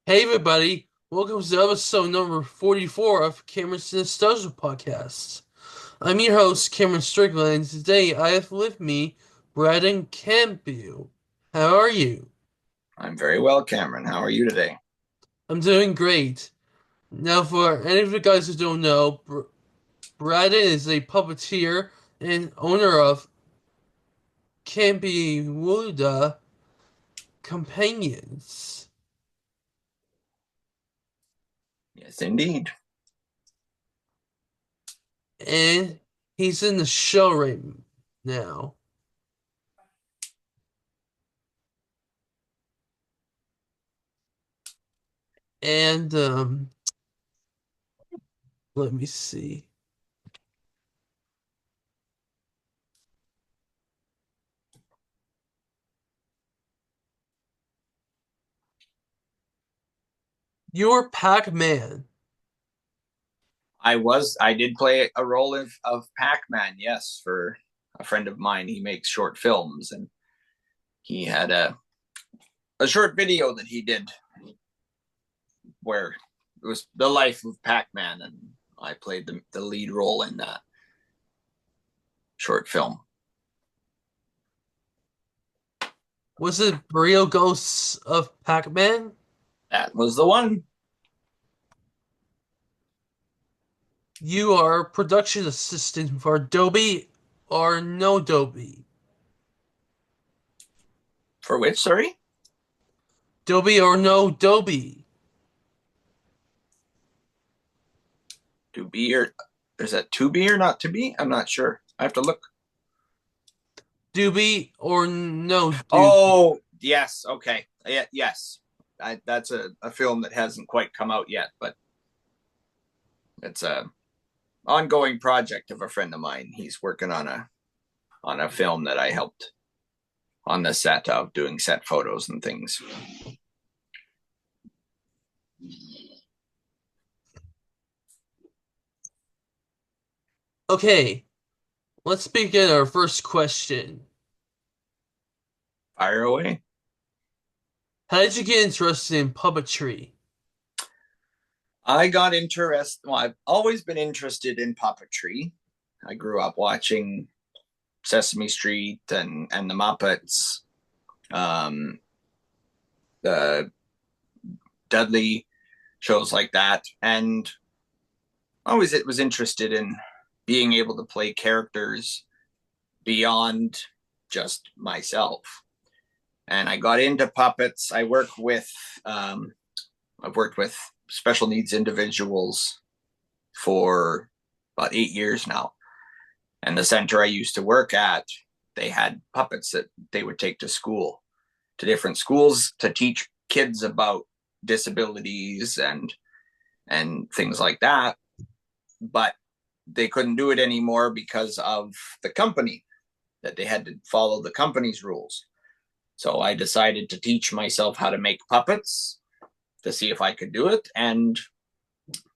Hey everybody, welcome to episode number 44 of Cameron's Nostalgia Podcast. I'm your host, Cameron Strickland, and today I have with me Braden Campeau. How are you? I'm very well, Cameron. How are you today? I'm doing great. Now, for any of you guys who don't know, Braden is a puppeteer and owner of Campiwoda Companions. Yes, indeed. And he's in the show right now. And let me see. You're Pac-Man. I did play a role of Pac-Man, yes, for a friend of mine. He makes short films, and he had a short video that he did where it was the life of Pac-Man, and I played the lead role in that short film. Was it Real Ghosts of Pac-Man? That was the one. You are production assistant for Adobe or no Adobe? For which, sorry? Adobe or no Adobe? To be or is that to be or not to be? I'm not sure. I have to look. Doobie or no Doobie? Oh, yes. Okay. Yeah, yes. That's a film that hasn't quite come out yet, but it's a ongoing project of a friend of mine. He's working on a film that I helped on the set of doing set photos and things. Okay, let's begin our first question. Fire away. How did you get interested in puppetry? I got interested. Well, I've always been interested in puppetry. I grew up watching Sesame Street and the Muppets, um, the Dudley shows like that, and always it was interested in being able to play characters beyond just myself. And I got into puppets. I've worked with special needs individuals for about 8 years now. And the center I used to work at, they had puppets that they would take to school, to different schools to teach kids about disabilities and things like that. But they couldn't do it anymore because of the company, that they had to follow the company's rules. So I decided to teach myself how to make puppets to see if I could do it. And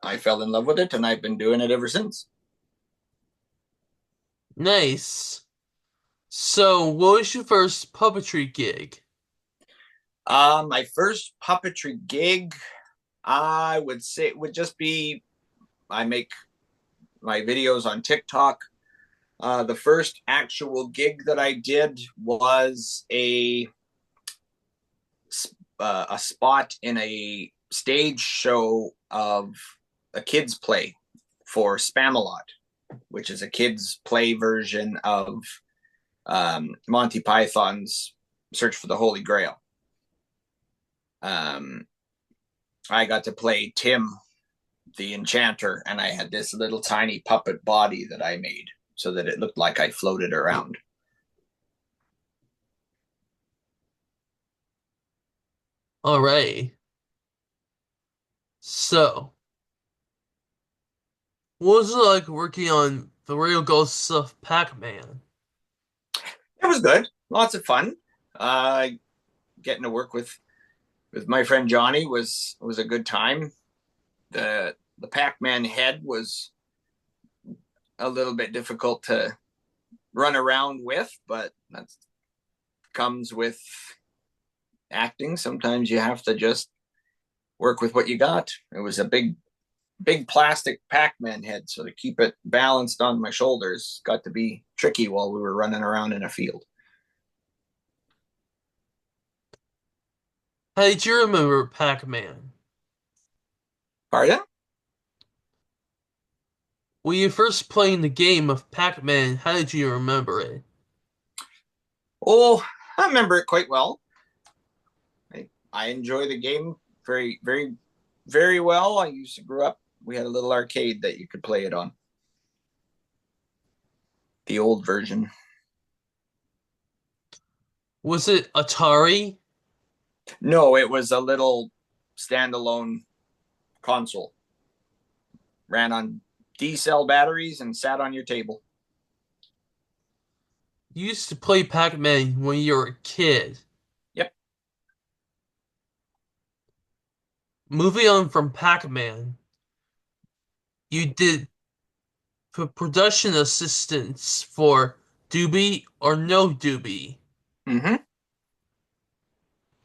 I fell in love with it, and I've been doing it ever since. Nice. So, what was your first puppetry gig? My first puppetry gig, I would say, it would just be I make my videos on TikTok. The first actual gig that I did was a spot in a stage show of a kids play for Spamalot, which is a kids play version of Monty Python's Search for the Holy Grail. Um, I got to play Tim, the enchanter, and I had this little tiny puppet body that I made so that it looked like I floated around. All right. So, what was it like working on the Real Ghosts of Pac-Man? It was good, lots of fun. Uh, Getting to work with my friend Johnny was a good time. The Pac-Man head was a little bit difficult to run around with, but that comes with acting. Sometimes you have to just work with what you got. It was a big plastic Pac-Man head, so to keep it balanced on my shoulders got to be tricky while we were running around in a field. How did you remember Pac-Man? Pardon? When you first playing the game of Pac-Man, how did you remember it? Oh, I remember it quite well. I enjoy the game very, very, very well. I used to grow up. We had a little arcade that you could play it on. The old version. Was it Atari? No, it was a little standalone console. Ran on D-cell batteries and sat on your table. You used to play Pac-Man when you were a kid. Yep. Moving on from Pac-Man, you did production assistance for Doobie or No Doobie. Mm-hmm.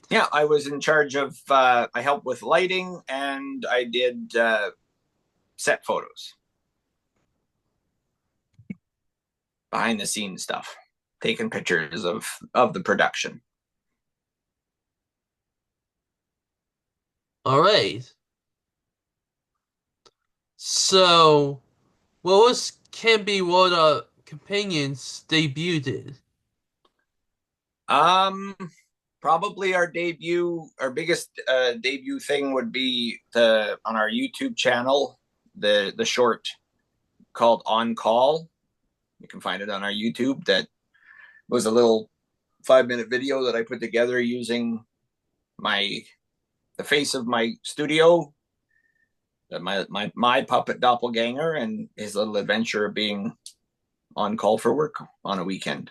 Yeah, I was in charge of. I helped with lighting, and I did set photos, behind the scenes stuff, taking pictures of the production. All right. So, what was Campiwoda Companions debuted? Um, Probably our biggest debut thing would be the on our YouTube channel, the short called On Call. You can find it on our YouTube. That was a little 5-minute video that I put together using my the face of my studio, my puppet doppelganger, and his little adventure of being on call for work on a weekend.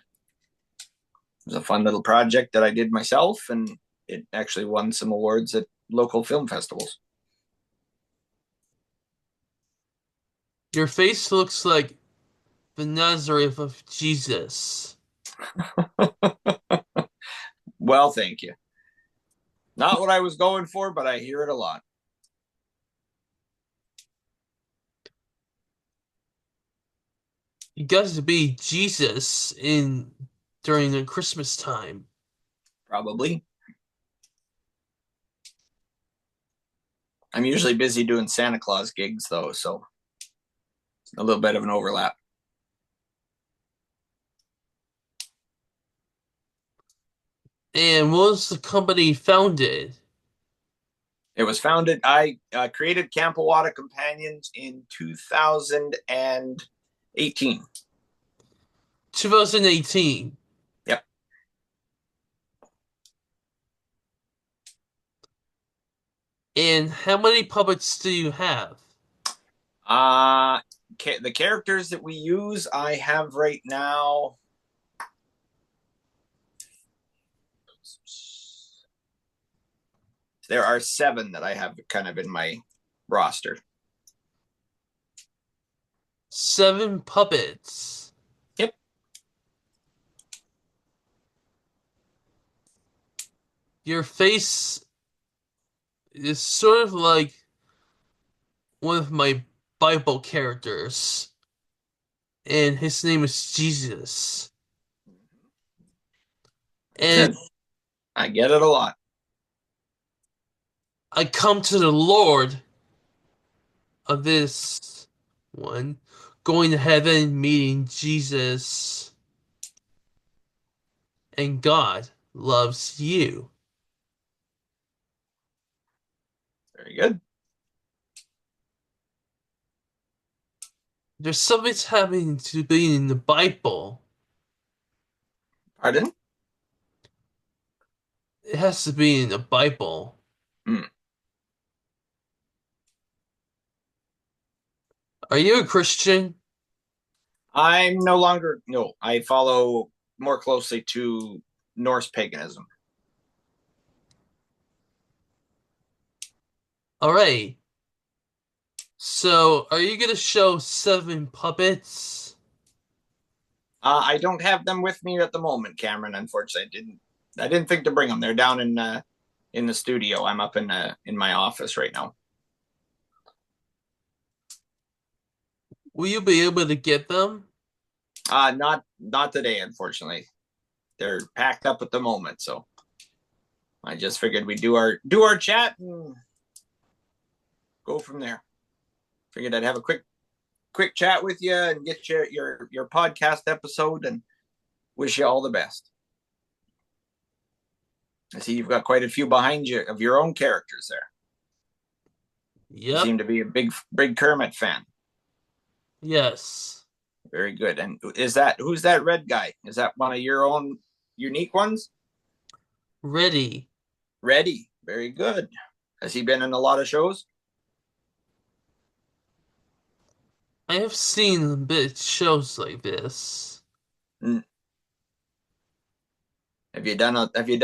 It was a fun little project that I did myself, and it actually won some awards at local film festivals. Your face looks like the Nazareth of Jesus. Well, thank you. Not what I was going for, but I hear it a lot. You got to be Jesus in during the Christmas time. Probably. I'm usually busy doing Santa Claus gigs, though, so a little bit of an overlap. And what was the company founded? It was founded, I created Campiwoda Companions in 2018. 2018. Yep. And how many puppets do you have? Uh, the characters that we use, I have right now. There are 7 that I have kind of in my roster. 7 puppets. Yep. Your face is sort of like one of my Bible characters, and his name is Jesus. And I get it a lot. I come to the Lord of this one, going to heaven, meeting Jesus, and God loves you. Very good. There's something happening to being in the Bible. Pardon? It has to be in the Bible. Hmm. Are you a Christian? I'm no longer, no, I follow more closely to Norse paganism. All right. So, are you gonna show 7 puppets? I don't have them with me at the moment, Cameron. Unfortunately, I didn't think to bring them. They're down in in the studio. I'm up in my office right now. Will you be able to get them? Not today, unfortunately. They're packed up at the moment, so I just figured we'd do our chat and go from there. Figured I'd have a quick chat with you and get your podcast episode and wish you all the best. I see you've got quite a few behind you of your own characters there. You Yep. seem to be a big Kermit fan. Yes. Very good. And who's that red guy? Is that one of your own unique ones? Ready. Reddy. Very good. Has he been in a lot of shows? I have seen bit shows like this. Mm. Have you done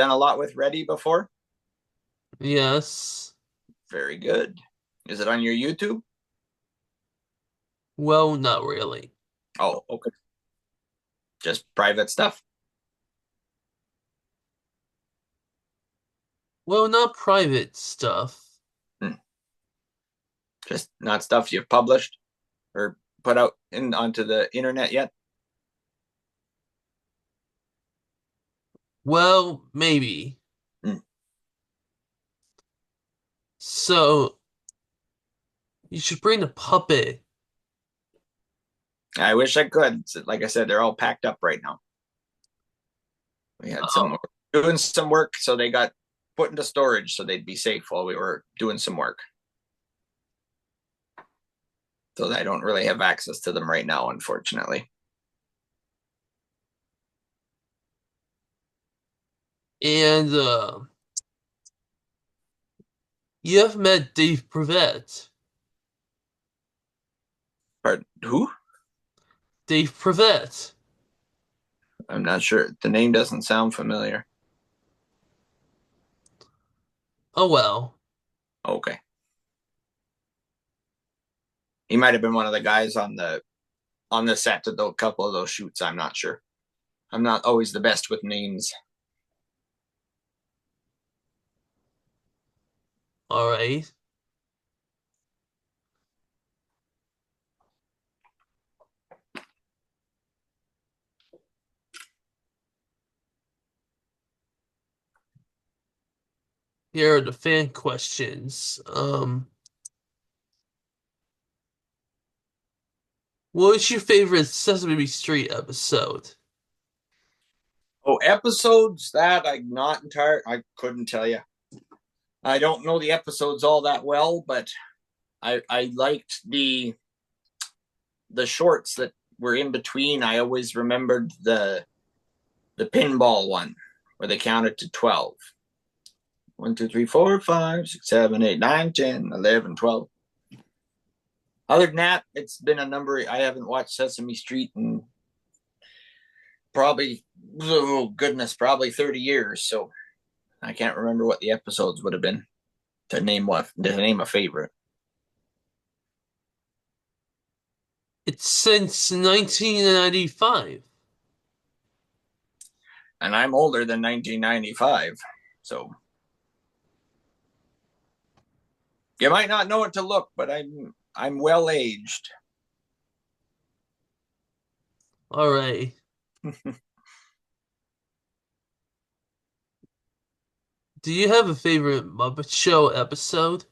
a lot with Reddy before? Yes. Very good. Is it on your YouTube? Well, not really. Oh, okay. Just private stuff. Well, not private stuff. Hmm. Just not stuff you've published or put out onto the internet yet? Well, maybe. Hmm. So, you should bring the puppet. I wish I could. Like I said, they're all packed up right now. We had Oh, doing some work, so they got put into storage so they'd be safe while we were doing some work. So I don't really have access to them right now, unfortunately. and you have met Dave Prevet. But who? Dave Prevet. I'm not sure. The name doesn't sound familiar. Oh well. Okay. He might have been one of the guys on the set of a couple of those shoots. I'm not sure. I'm not always the best with names. All right. Here are the fan questions. What was your favorite Sesame Street episode? Oh, episodes that I couldn't tell you. I don't know the episodes all that well, but I liked the shorts that were in between. I always remembered the pinball one where they counted to 12. 1, 2, 3, 4, 5, 6, 7, 8, 9, 10, 11, 12. Other than that, it's been a number. I haven't watched Sesame Street in probably, oh goodness, probably 30 years. So I can't remember what the episodes would have been to name a favorite. It's since 1995. And I'm older than 1995, so you might not know it to look, but I'm well aged. All right. Do you have a favorite Muppet Show episode?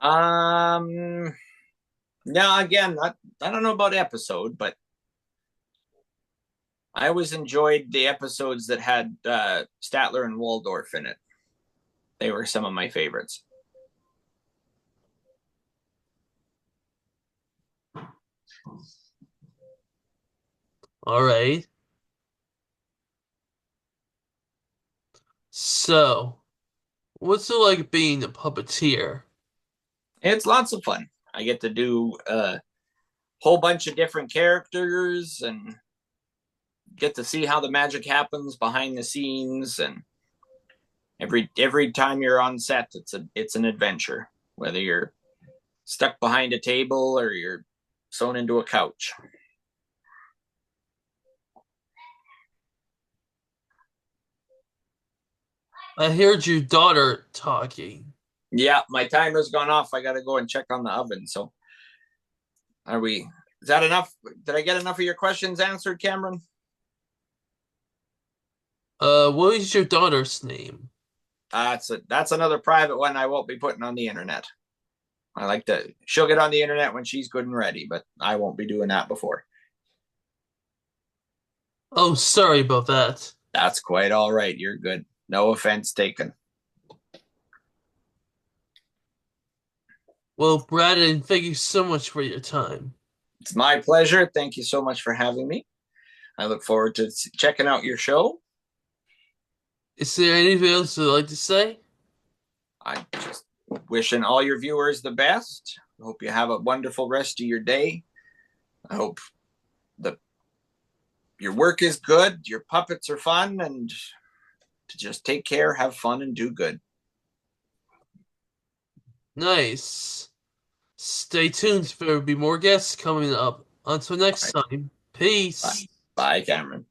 um, Now again, I don't know about episode, but I always enjoyed the episodes that had Statler and Waldorf in it. They were some of my favorites. All right. So, what's it like being a puppeteer? It's lots of fun. I get to do a whole bunch of different characters and get to see how the magic happens behind the scenes. And every time you're on set, it's an adventure. Whether you're stuck behind a table or you're sewn into a couch. I heard your daughter talking. Yeah, my timer's gone off. I got to go and check on the oven. So, are we? Is that enough? Did I get enough of your questions answered, Cameron? What is your daughter's name? That's another private one I won't be putting on the internet. I like to. She'll get on the internet when she's good and ready, but I won't be doing that before. Oh, sorry about that. That's quite all right. You're good. No offense taken. Well, Braden, thank you so much for your time. It's my pleasure. Thank you so much for having me. I look forward to checking out your show. Is there anything else you'd like to say? I just wishing all your viewers the best. I hope you have a wonderful rest of your day. I hope the your work is good, your puppets are fun, and to just take care, have fun, and do good. Nice. Stay tuned. There will be more guests coming up. Until All next right. time, Bye. peace. Bye, Cameron.